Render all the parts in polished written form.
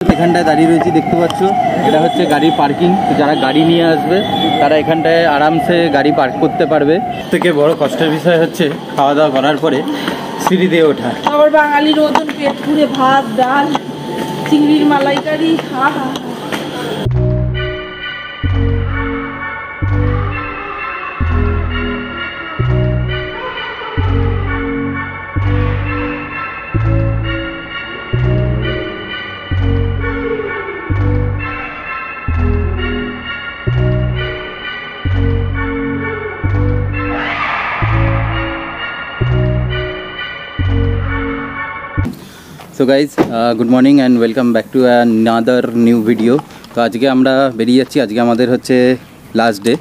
এখানটায় দাঁড়িয়ে রয়েছি, দেখতে পাচ্ছ এটা হচ্ছে গাড়ির পার্কিং। তো যারা গাড়ি নিয়ে আসবে তারা এখানটায় আরামসে গাড়ি পার্ক করতে পারবে। থেকে বড় কষ্টের বিষয় হচ্ছে খাওয়া দাওয়া করার পরে সিঁড়ি দিয়ে ওঠা। আবার বাঙালির ওজন পেট পুরে ভাত ডাল চিংড়ির মালাইকারি। হা হা so guys good morning and welcome back to another new video. তো আজকে আমরা বেরিয়ে যাচ্ছি, আজকে আমাদের হচ্ছে লাস্ট ডে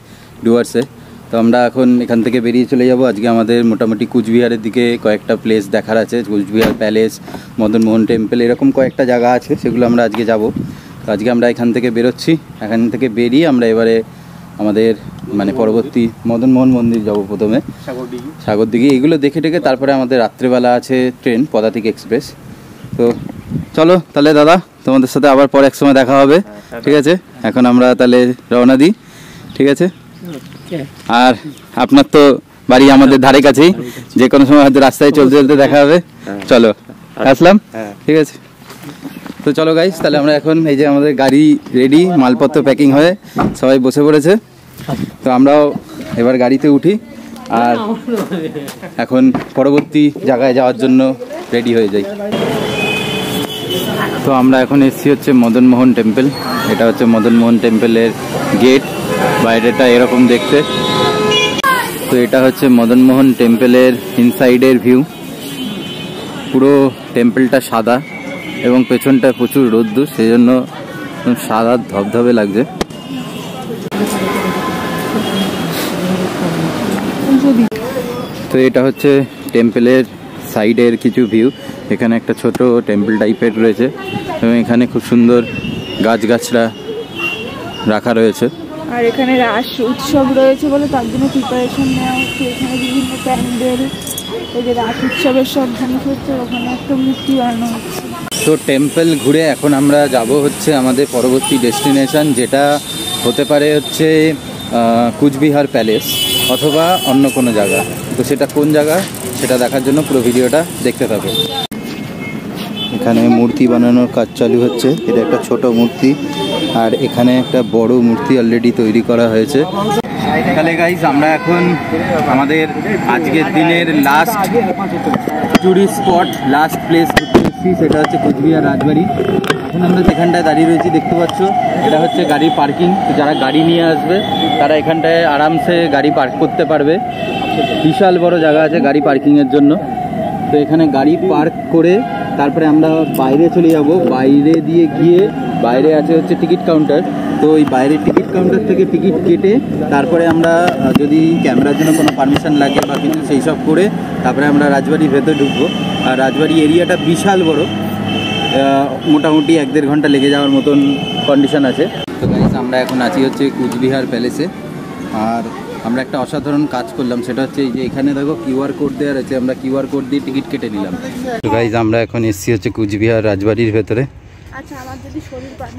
ডুয়ার্সে। তো আমরা এখন এখান থেকে বেরিয়ে চলে যাব। আজকে আমাদের মোটামুটি কুচবিহারের দিকে কয়েকটা প্লেস দেখার আছে, কুচবিহার প্যালেস, মদন মোহন টেম্পল, এরকম কয়েকটা জায়গা আছে, সেগুলো আমরা আজকে যাব। তো আজকে আমরা এখান থেকে বেরোচ্ছি, এখান থেকে বেরিয়ে আমরা এবারে আমাদের মানে পরবর্তী মদন মোহন মন্দির যাব, প্রথমে সাগরদিঘি, এইগুলো দেখে টেকে তারপরে আমাদের রাত্রেবেলা আছে ট্রেন পদাতিক এক্সপ্রেস। তো চলো তাহলে দাদা, তোমাদের সাথে আবার পরে এক সময় দেখা হবে, ঠিক আছে? এখন আমরা তাহলে রওনা দিই, ঠিক আছে? আর আপনার তো বাড়ি আমাদের ধারে কাছেই, যে কোনো সময় হয়তো রাস্তায় চলতে চলতে দেখা হবে। চলো আসলাম, ঠিক আছে? তো চলো গাইস, তাহলে আমরা এখন এই যে আমাদের গাড়ি রেডি, মালপত্র প্যাকিং হয়ে সবাই বসে পড়েছে। তো আমরাও এবার গাড়িতে উঠি আর এখন পরবর্তী জায়গায় যাওয়ার জন্য রেডি হয়ে যাই। তো আমরা এখন এসেছি হচ্ছে মদন মোহন টেম্পল। এটা হচ্ছে মদন মোহন টেম্পলের গেট, বাইরেটা এরকম দেখতে। তো এটা হচ্ছে মদন মোহন টেম্পলের ইনসাইডের ভিউ। পুরো টেম্পলটা সাদা এবং পেছনটা প্রচুর রোদ্দুর, সেই জন্য সাদা ধবধবে লাগছে। তো এটা হচ্ছে টেম্পলের সাইডের কিছু ভিউ। এখানে একটা ছোট টেম্পল টাইপের রয়েছে এবং এখানে খুব সুন্দর গাছগাছরা রাখা রয়েছে। আর এখানে রাস উৎসব রয়েছে বলে তার জন্য প্রিপারেশন নেওয়া হচ্ছে। এখানে বিভিন্ন প্যান্ডেল, এই যে রাস উৎসবের সব জিনিস হচ্ছে, ওখানে একটা মূর্তি বানানো হচ্ছে। তো টেম্পল ঘুরে এখন আমরা যাব হচ্ছে আমাদের পরবর্তী ডেস্টিনেশন, যেটা হতে পারে হচ্ছে কুচবিহার প্যালেস অথবা অন্য কোনো জায়গা। তো সেটা কোন জায়গা সেটা দেখার জন্য পুরো ভিডিওটা দেখতে থাকো। এখানে মূর্তি বানানোর কাজ চালু হচ্ছে। এটা একটা ছোট মূর্তি আর এখানে একটা বড় মূর্তি অলরেডি তৈরি করা হয়েছে। তাহলে গাইজ, আমরা এখন আমাদের আজকের দিনের last tourist spot, last place ঘুরতে এসেছি, সেটা হচ্ছে কুচবিহার রাজবাড়ি। এখন আমরা যেখানটায় দাঁড়িয়ে রয়েছি, দেখতে পাচ্ছ এটা হচ্ছে গাড়ির পার্কিং। তো যারা গাড়ি নিয়ে আসবে তারা এখানটায় আরামসে গাড়ি পার্ক করতে পারবে। বিশাল বড় জায়গা আছে গাড়ি পার্কিংয়ের জন্য। তো এখানে গাড়ি পার্ক করে তারপরে আমরা বাইরে চলে যাব। বাইরে দিয়ে গিয়ে বাইরে আছে হচ্ছে টিকিট কাউন্টার। তো ওই বাইরের টিকিট কাউন্টার থেকে টিকিট কেটে তারপরে আমরা যদি ক্যামেরার জন্য কোনো পারমিশন লাগে বা কিছু, সেই সব করে তারপরে আমরা রাজবাড়ির ভেতরে ঢুকবো। আর রাজবাড়ি এরিয়াটা বিশাল বড়, মোটামুটি 1-1.5 ঘন্টা লেগে যাওয়ার মতন কন্ডিশন আছে। তো গাইস, আমরা এখন আছি হচ্ছে কুচবিহার প্যালেসে। আর আমরা একটা অসাধারণ কাজ করলাম, সেটা হচ্ছে এই যে এখানে দেখো কিউআর কোড দেওয়া রয়েছে, আমরা কিউআর কোড দিয়ে টিকিট কেটে নিলাম। তো গাইস, আমরা এখন এসেছি হচ্ছে কুচবিহার রাজবাড়ির ভেতরে।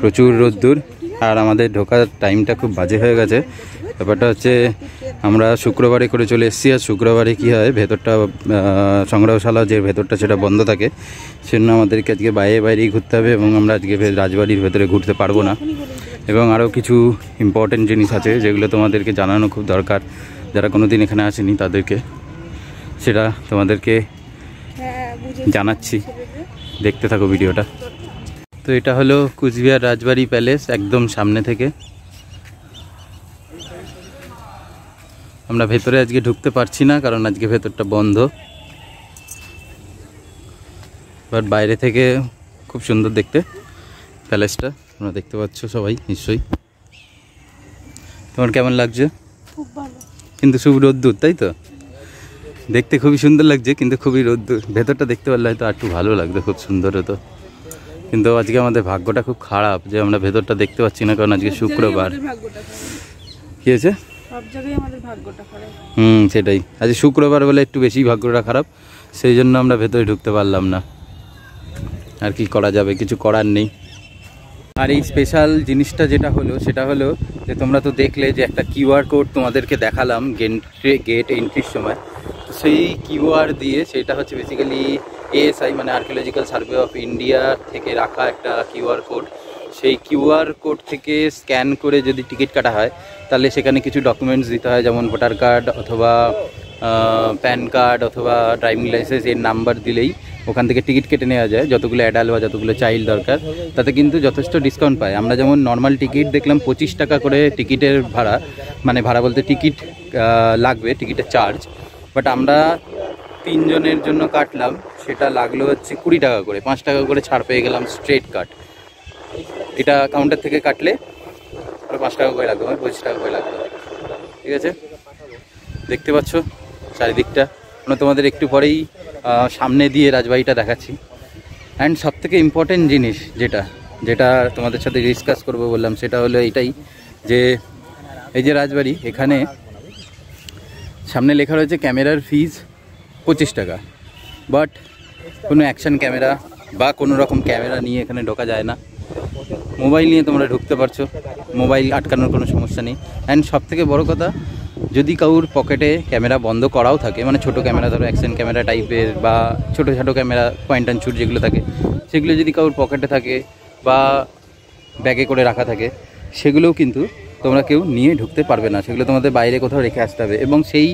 প্রচুর রোদ্দুর আর আমাদের ঢোকার টাইমটা খুব বাজে হয়ে গেছে। ব্যাপারটা হচ্ছে আমরা শুক্রবারে করে চলে এসেছি, আর শুক্রবারে কী হয়, ভেতরটা সংগ্রহশালা যে ভেতরটা সেটা বন্ধ থাকে, সেজন্য আমাদেরকে আজকে বাইরেই ঘুরতে হবে এবং আমরা আজকে রাজবাড়ির ভেতরে ঘুরতে পারবো না। এবং আরও কিছু ইম্পর্টেন্ট জিনিস আছে যেগুলো তোমাদেরকে জানানো খুব দরকার, যারা কোনো দিন এখানে আসেনি তাদেরকে, সেটা তোমাদেরকে জানাচ্ছি। দেখতে থাকো ভিডিওটা। তো এটা হলো কুচবিহার রাজবাড়ি প্যালেস, একদম সামনে থেকে। আমরা ভেতরে আজকে ঢুকতে পারছি না কারণ আজকে ভেতরটা বন্ধ, বাট বাইরে থেকে খুব সুন্দর দেখতে প্যালেসটা, তোমরা দেখতে পাচ্ছ সবাই নিশ্চয়ই। তোমার কেমন লাগছে? খুব ভালো, কিন্তু খুব রোদ্দুর, তাই তো? দেখতে খুবই সুন্দর লাগছে কিন্তু খুবই রোদ্দুর। ভেতরটা দেখতে পারলে হয়তো আর একটু ভালো লাগতো, খুব সুন্দর হতো। কিন্তু আজকে আমাদের ভাগ্যটা খুব খারাপ যে আমরা ভেতরটা দেখতে পাচ্ছি না, কারণ আজকে শুক্রবার। কি হয়েছে? সব জায়গায় আমাদের ভাগ্যটা খারাপ। সেটাই, আজকে শুক্রবার বলে একটু বেশি ভাগ্যটা খারাপ, সেই জন্য আমরা ভেতরে ঢুকতে পারলাম না। আর কি করা যাবে, কিছু করার নেই। আর এই স্পেশাল জিনিসটা যেটা হলো সেটা হলো যে তোমরা তো দেখলে যে একটা কিউআর কোড তোমাদেরকে দেখালাম গেট এন্ট্রির সময়। তো সেই কিউআর দিয়ে সেটা হচ্ছে বেসিক্যালি এএসআই মানে আর্কিওলজিক্যাল সার্ভে অফ ইন্ডিয়া থেকে রাখা একটা কিউআর কোড। সেই কিউআর কোড থেকে স্ক্যান করে যদি টিকিট কাটা হয় তাহলে সেখানে কিছু ডকুমেন্টস দিতে হয়, যেমন ভোটার কার্ড অথবা প্যান কার্ড অথবা ড্রাইভিং লাইসেন্স, এর নাম্বার দিলেই ওখান থেকে টিকিট কেটে নেওয়া যায়। যতগুলো অ্যাডাল্ট বা যতগুলো চাইল্ড দরকার তাতে কিন্তু যথেষ্ট ডিসকাউন্ট পায়। আমরা যেমন নর্মাল টিকিট দেখলাম 25 টাকা করে টিকিটের ভাড়া, মানে ভাড়া বলতে টিকিট লাগবে, টিকিটের চার্জ। বাট আমরা 3 জনের জন্য কাটলাম, সেটা লাগলো হচ্ছে 20 টাকা করে, 5 টাকা করে ছাড় পেয়ে গেলাম স্ট্রেট কাট। এটা কাউন্টার থেকে কাটলে 5 টাকা করে লাগবে, 25 টাকা করে লাগবে। ঠিক আছে, দেখতে পাচ্ছ চারিদিকটা। আমরা তোমাদের একটু পরেই সামনে দিয়ে রাজবাড়িটা দেখাচ্ছি। অ্যান্ড সবথেকে ইম্পর্টেন্ট জিনিস যেটা তোমাদের সাথে ডিসকাস করবো বললাম সেটা হলো এইটাই যে এই যে রাজবাড়ি, এখানে সামনে লেখা রয়েছে ক্যামেরার ফিজ 25 টাকা। বাট কোনো অ্যাকশন ক্যামেরা বা কোনো রকম ক্যামেরা নিয়ে এখানে ঢোকা যায় না। মোবাইল নিয়ে তোমরা ঢুকতে পারছো, মোবাইল আটকানোর কোনো সমস্যা নেই। অ্যান্ড সবথেকে বড় কথা, যদি কাউর পকেটে ক্যামেরা বন্ধ করাও থাকে, মানে ছোটো ক্যামেরা ধরো অ্যাকশন ক্যামেরা টাইপের বা ছোটো ক্যামেরা পয়েন্ট অ্যান্ড শুট যেগুলো থাকে, সেগুলো যদি কাউর পকেটে থাকে বা ব্যাগে করে রাখা থাকে, সেগুলোও কিন্তু তোমরা কেউ নিয়ে ঢুকতে পারবে না, সেগুলো তোমাদের বাইরে কোথাও রেখে আসতে হবে। এবং সেই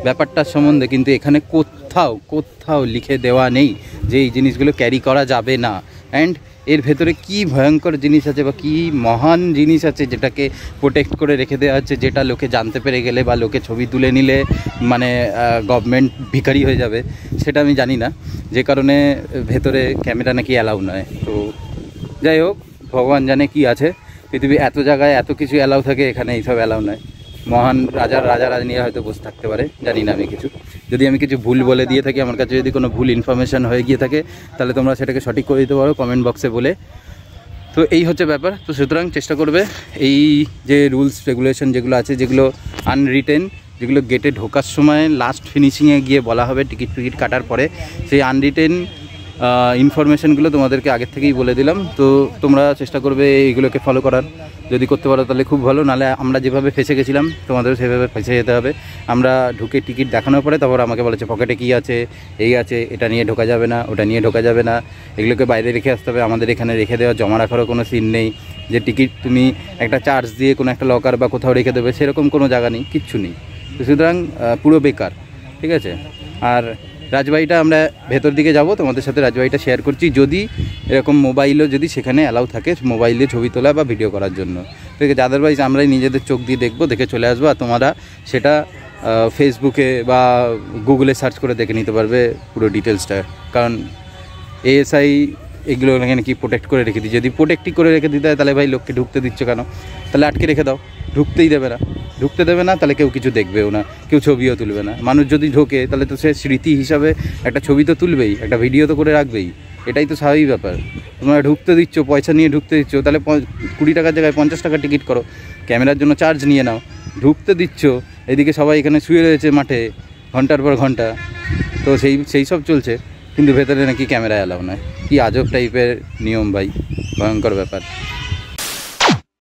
ব্যাপারটার সম্বন্ধে কিন্তু এখানে কোথাও লিখে দেওয়া নেই যে এই জিনিসগুলো ক্যারি করা যাবে না। অ্যান্ড এর ভেতরে কি ভয়ঙ্কর জিনিস আছে বা কি মহান জিনিস আছে যেটাকে প্রোটেক্ট করে রেখে দেওয়া হচ্ছে, যেটা লোকে জানতে পেরে গেলে বা লোকে ছবি তুলে নিলে মানে গভর্নমেন্ট ভিখারি হয়ে যাবে, সেটা আমি জানি না, যে কারণে ভেতরে ক্যামেরা নাকি অ্যালাউ নয়। তো যাই হোক, ভগবান জানে কি আছে, পৃথিবী এত জায়গায় এত কিছু অ্যালাউ থাকে, এখানে এইসব অ্যালাউ নয়। মহান রাজা নিয়ে হয়তো বসে থাকতে পারে, জানি না আমি কিছু। যদি আমি কিছু ভুল বলে দিয়ে থাকি, আমার কাছে যদি কোনো ভুল ইনফরমেশান হয়ে গিয়ে থাকে, তাহলে তোমরা সেটাকে সঠিক করে দিতে পারো কমেন্ট বক্সে বলে। তো এই হচ্ছে ব্যাপার। তো সুতরাং চেষ্টা করবে এই যে রুলস রেগুলেশন যেগুলো আছে, যেগুলো আনরিটেন, যেগুলো গেটে ঢোকার সময় লাস্ট ফিনিশিংয়ে গিয়ে বলা হবে টিকিট কাটার পরে, সেই আনরিটেন ইনফরমেশানগুলো তোমাদেরকে আগের থেকেই বলে দিলাম। তো তোমরা চেষ্টা করবে এইগুলোকে ফলো করার, যদি করতে পারো তাহলে খুব ভালো। নাহলে আমরা যেভাবে ফেসে গেছিলাম তোমাদেরও সেভাবে ফেসে যেতে হবে। আমরা ঢুকে টিকিট দেখানোর পরে তারপর আমাকে বলেছে পকেটে কী আছে, এই আছে, এটা নিয়ে ঢোকা যাবে না, ওটা নিয়ে ঢোকা যাবে না, এগুলোকে বাইরে রেখে আসতে হবে। আমাদের এখানে রেখে দেওয়া জমা রাখারও কোনো সিন নেই যে টিকিট তুমি একটা চার্জ দিয়ে কোনো একটা লকার বা কোথাও রেখে দেবে, সেরকম কোনো জায়গা নেই, কিচ্ছু নেই। তো সুতরাং পুরো বেকার। ঠিক আছে, আর রাজবাড়িটা আমরা ভেতর দিকে যাব, তোমাদের সাথে রাজবাড়িটা শেয়ার করছি। যদি এরকম মোবাইলও যদি সেখানে অ্যালাউ থাকে মোবাইল দিয়ে ছবি তোলা বা ভিডিও করার জন্য, ঠিক আছে, আদারওয়াইজ আমরাই নিজেদের চোখ দিয়ে দেখবো, দেখে চলে আসবো। আর তোমরা সেটা ফেসবুকে বা গুগলে সার্চ করে দেখে নিতে পারবে পুরো ডিটেলসটা। কারণ এএসআই এগুলো এখানে কি প্রোটেক্ট করে রেখে দিই। যদি প্রোটেক্টই করে রেখে দিতে হয় তাহলে ভাই লোককে ঢুকতে দিচ্ছ কেন? তাহলে আটকে রেখে দাও, ঢুকতে দেবে না, তাহলে কেউ কিছু দেখবেও না, কেউ ছবিও তুলবে না। মানুষ যদি ঢোকে তাহলে তো সে স্মৃতি হিসাবে একটা ছবি তো তুলবেই, একটা ভিডিও তো করে রাখবেই, এটাই তো স্বাভাবিক ব্যাপার। তোমরা ঢুকতে দিচ্ছ, পয়সা নিয়ে ঢুকতে দিচ্ছ, তাহলে 20 টাকার জায়গায় 50 টাকা টিকিট করো, ক্যামেরার জন্য চার্জ নিয়ে নাও, ঢুকতে দিচ্ছ। এদিকে সবাই এখানে শুয়ে রয়েছে মাঠে ঘন্টার পর ঘন্টা, তো সেই সব চলছে, কিন্তু ভেতরে নাকি ক্যামেরা অ্যালাউ নয়। কি আজব টাইপের নিয়ম ভাই, ভয়ঙ্কর ব্যাপার।